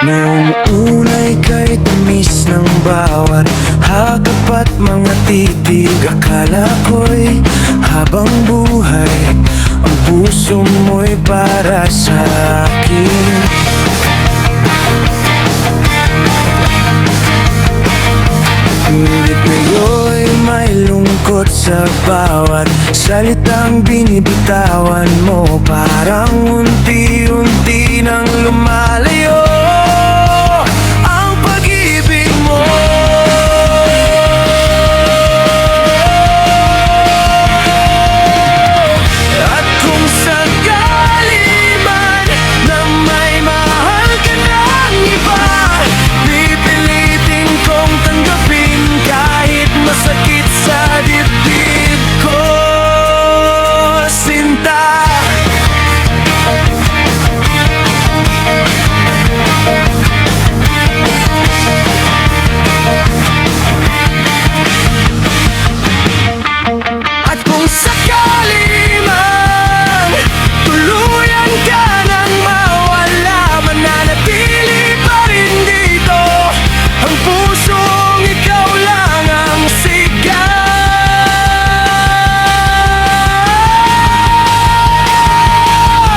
Noong una'y kay tamis ng bawat hakap at mga titig. Akala ko'y habang buhay ang puso mo'y para sa akin. Ngunit ngayon'y may lungkot sa bawat salitang binibitawan mo. Parang unti-unti nang lumalayo ang pag-ibig mo. At kung sakali man na may mahal ka ng iba, pipilitin kong tanggapin kahit masakit sa dibdib ko, sinta. At kung sakali man tuluyan ka nang mawala, mananatili pa rin dito ang pusong ikaw lang ang sigaw.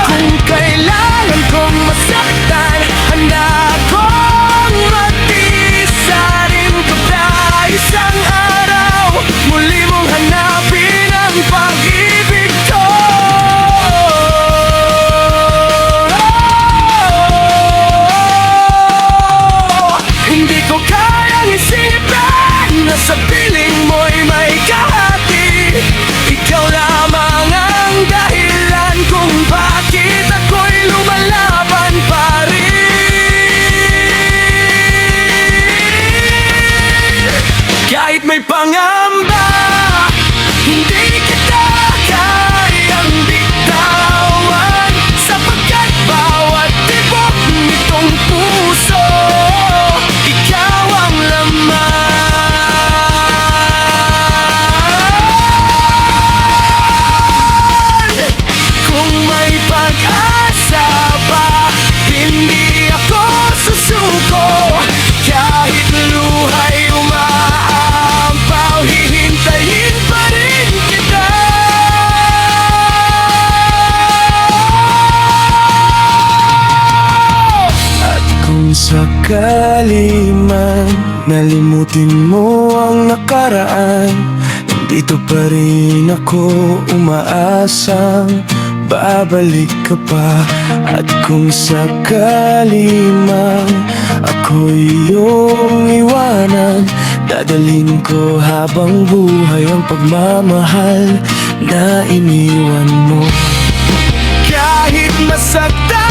Kung kailangan kong masaktan, handa akong matiis sa rin kabla. Isang araw muli mong hanapin ang pag-ibig ko. Hindi ko kayang isipin na sa piling mo'y may kahati. Ikaw lamang ang dahilan kung bakit ako'y lumalaban pa rin. Kahit may pangamba, hindi kita kayang bitawan, sapagkat bawat tibok nitong puso, ikaw ang laman. Kung may pag-asa pa, hindi ako susuko. Kahit luhay umaampaw, hihintayin pa rin kita. At kung sakali man nalimutin mo ang nakaraan, nandito pa rin ako umaasang babalik ka pa. At kung sakali man ako'y iyong iwanan, dadalhin ko habang buhay ang pagmamahal na iniwan mo. Kahit masaktan